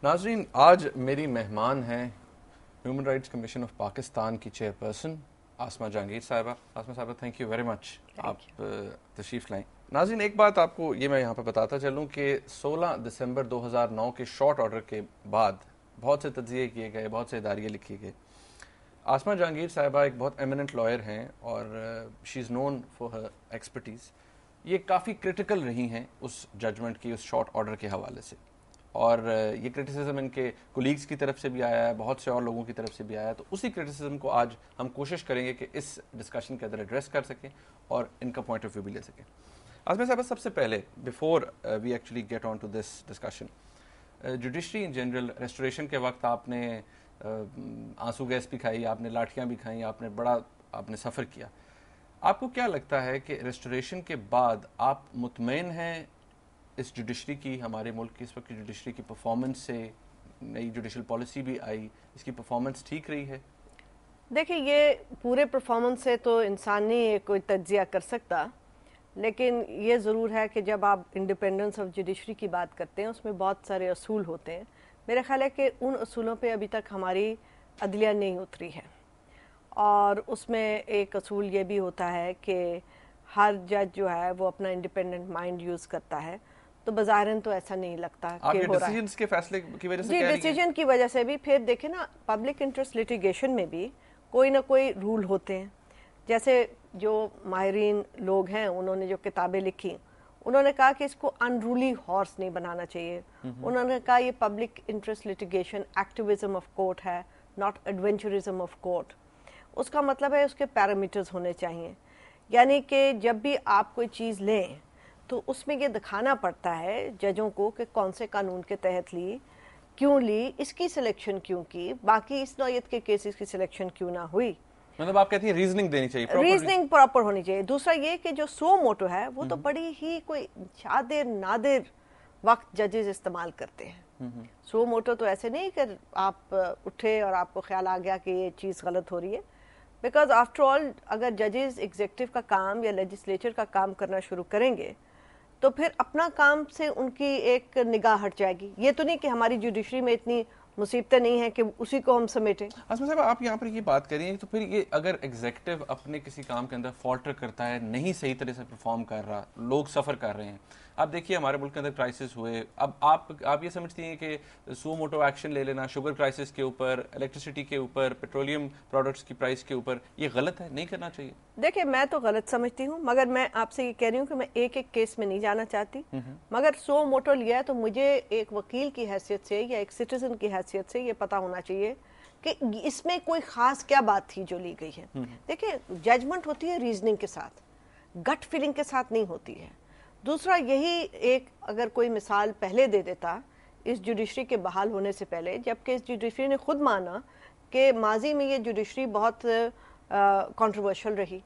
ناظرین، آج میری مہمان ہیں human rights commission of Pakistan کی چیئرپرسن آسمہ جہانگیر صاحبہ. آسمہ صاحبہ، تھینک یو ویری مچ آپ تشریف لائیں. ناظرین، ایک بات آپ کو یہ میں یہاں پہ بتاتا چلوں کہ 16 دسمبر 2009 کے شارٹ آرڈر کے بعد بہت سے تجزیے کیے گئے، بہت سے اداریے لکھے گئے. آسمہ جہانگیر صاحبہ ایک بہت ایمیننٹ لائر ہیں اور شی از نون فار ہر ایکسپرٹیز. یہ کافی کرٹیکل رہی ہیں اس ججمنٹ کی، اس شارٹ آرڈر کے حوالے سے، اور یہ کرٹیسزم ان کے کولیگز کی طرف سے بھی آیا ہے، بہت سے اور لوگوں کی طرف سے بھی آیا ہے. تو اسی کرٹیسزم کو آج ہم کوشش کریں گے کہ اس ڈسکشن کے اندر ایڈریس کر سکیں اور ان کا پوائنٹ آف ویو بھی لے سکیں. آسمہ صاحبہ، سب سے پہلے before we actually get on to this discussion, judiciary in general restoration کے وقت آپ نے آنسو گیس بھی کھائی، آپ نے لاٹھیاں بھی کھائیں، آپ نے سفر کیا. آپ کو کیا لگتا ہے کہ ریسٹوریشن کے بعد آپ مطمئن ہیں اس جوڈیشری کی، ہمارے ملک کی اس وقت کی جوڈیشری کی پرفارمنس سے؟ نئی جوڈیشل پالیسی بھی آئی، اس کی پرفارمنس ٹھیک رہی ہے؟ دیکھیں، یہ پورے پرفارمنس سے تو انسان نہیں کوئی تجزیہ کر سکتا، لیکن یہ ضرور ہے کہ جب آپ انڈیپینڈنس آف جوڈیشری کی بات کرتے ہیں اس میں بہت سارے اصول ہوتے ہیں. میرا خیال ہے کہ ان اصولوں پہ ابھی تک ہماری عدلیہ نہیں اتری ہے، اور اس میں ایک اصول یہ بھی ہوتا ہے کہ ہر جج جو ہے وہ اپنا انڈیپینڈنٹ مائنڈ یوز کرتا ہے. تو بظاہراً تو ایسا نہیں لگتا کہ ہو رہا ہے. ڈیسیژنز کے فیصلے کی وجہ سے جی، ڈیسیجن کی وجہ سے بھی. پھر دیکھیں نا، پبلک انٹرسٹ لیٹیگیشن میں بھی کوئی نہ کوئی رول ہوتے ہیں. جیسے جو ماہرین لوگ ہیں انہوں نے جو کتابیں لکھی، انہوں نے کہا کہ اس کو انرولی ہارس نہیں بنانا چاہیے. انہوں نے کہا یہ public interest litigation activism of court ہے، ناٹ ایڈونچرزم آف کورٹ. اس کا مطلب ہے اس کے پیرامیٹرز ہونے چاہیے. یعنی کہ جب بھی آپ کوئی چیز لیں تو اس میں یہ دکھانا پڑتا ہے ججوں کو کہ کون سے قانون کے تحت لی، کیوں لی، اس کی سلیکشن کیوں کی، باقی اس نوعیت کے کیسز کی سلیکشن کیوں نہ ہوئی. مطلب آپ کہتی ہیں ریزننگ دینی چاہیے، ریزننگ پراپر ہونی چاہیے. دوسرا یہ کہ جو سو موٹو ہے وہ تو بڑی ہی کوئی شادر نادر وقت ججز استعمال کرتے ہیں. سو موٹو تو ایسے نہیں کہ آپ اٹھے اور آپ کو خیال آ گیا کہ یہ چیز غلط ہو رہی ہے. بیکاز آفٹر آل اگر ججز ایگزیکٹو کا کام یا لیجسلیچر کا کام کرنا شروع کریں گے تو پھر اپنا کام سے ان کی ایک نگاہ ہٹ جائے گی. یہ تو نہیں کہ ہماری جوڈیشری میں اتنی مصیبتیں نہیں ہیں کہ اسی کو ہم سمیٹیں. آسمہ صاحب، آپ یہاں پر یہ بات کریں تو پھر یہ اگر ایگزیکٹو اپنے کسی کام کے اندر فالٹر کرتا ہے، نہیں صحیح طرح سے پرفارم کر رہا، لوگ سفر کر رہے ہیں. آپ دیکھیے ہمارے ملک کے اندر کرائسس ہوئے، اب آپ یہ سمجھتی ہیں کہ سو موٹو ایکشن لے لینا شوگر کرائسس کے اوپر، الیکٹریسٹی کے اوپر، پیٹرولیم پروڈکٹس کی پرائس کے اوپر، یہ غلط ہے، نہیں کرنا چاہیے؟ دیکھیں، میں تو غلط سمجھتی ہوں، مگر میں آپ سے یہ کہہ رہی ہوں کہ میں ایک ایک کیس میں نہیں جانا چاہتی. مگر سو موٹو لیا ہے تو مجھے ایک وکیل کی حیثیت سے یا ایک سٹیزن کی حیثیت سے یہ پتا ہونا چاہیے کہ اس میں کوئی خاص کیا بات تھی جو لی گئی ہے. دیکھیں، ججمنٹ ہوتی ہے ریزننگ کے ساتھ، گٹ فیلنگ کے ساتھ نہیں ہوتی ہے. دوسرا یہی ایک اگر کوئی مثال پہلے دے دیتا اس جوڈیشری کے بحال ہونے سے پہلے، جبکہ اس جوڈیشری نے خود مانا کہ ماضی میں یہ جوڈیشری بہت کنٹروورشل رہی،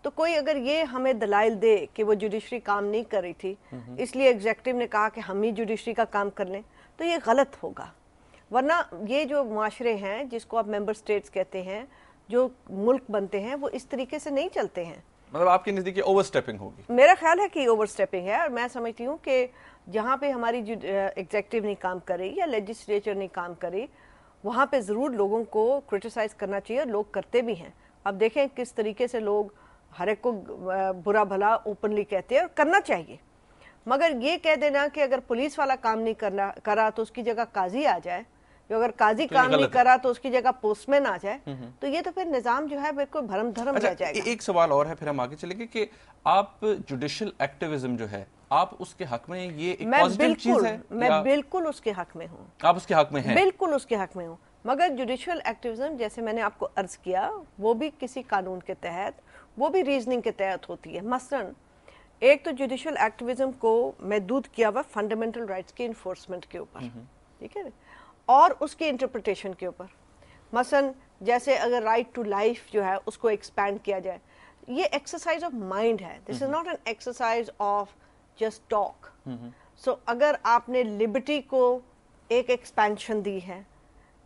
تو کوئی اگر یہ ہمیں دلائل دے کہ وہ جوڈیشری کام نہیں کر رہی تھی اس لیے ایگزیکٹو نے کہا کہ ہم ہی جوڈیشری کا کام کر لیں، تو یہ غلط ہوگا. ورنہ یہ جو معاشرے ہیں جس کو آپ ممبر سٹیٹس کہتے ہیں، جو ملک بنتے ہیں، وہ اس طریقے سے نہیں چلتے ہیں. مطلب آپ کے نزدیک اوور اسٹیپنگ ہوگی؟ میرا خیال ہے کہ اوور اسٹیپنگ ہے، اور میں سمجھتی ہوں کہ جہاں پہ ہماری ایگزیکٹو نہیں کام کری یا لیجسلیچر نہیں کام کری، وہاں پہ ضرور لوگوں کو کرٹیسائز کرنا چاہیے، اور لوگ کرتے بھی ہیں. اب دیکھیں کس طریقے سے لوگ ہر ایک کو برا بھلا اوپنلی کہتے ہیں، اور کرنا چاہیے. مگر یہ کہہ دینا کہ اگر پولیس والا کام نہیں کرا تو اس کی جگہ قاضی آ جائے، جو اگر قاضی کام نہیں کرا تو اس کی جگہ پوسٹ مین آ جائے، تو یہ تو پھر نظام جو ہے بالکل بھرم دھرم رہ جائے گا. ایک سوال اور ہے، پھر ہم آگے چلیں گے کہ آپ جوڈیشل ایکٹیویزم جو ہے، آپ اس کے حق میں، یہ ایک پازیٹیو چیز ہے؟ میں بالکل اس کے حق میں ہوں. آپ اس کے حق میں ہیں؟ بالکل اس کے حق میں ہوں. مگر جوڈیشل ایکٹیویزم، جیسے میں نے آپ کو عرض کیا، وہ بھی کسی قانون کے تحت، وہ بھی ریزننگ کے تحت ہوتی ہے. مثلا ایک تو جوڈیشل ایکٹیویزم کو محدود کیا ہوا فنڈامنٹل رائٹس کی انفورسمنٹ کے اوپر، ٹھیک ہے، اور اس کی انٹرپریٹیشن کے اوپر. مثلا جیسے اگر رائٹ ٹو لائف جو ہے اس کو ایکسپینڈ کیا جائے، یہ ایکسرسائز آف مائنڈ ہے. This is not an exercise of just talk. So اگر آپ نے لبرٹی کو ایک ایکسپینشن دی ہے،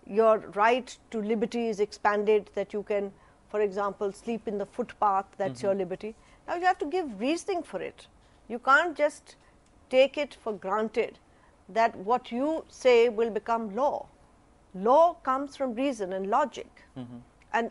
your right to liberty is expanded, that you can, for example, sleep in the footpath, that's your liberty. Now you have to give reasoning for it. You can't just take it for granted that what you say will become law. Law comes from reason and logic. And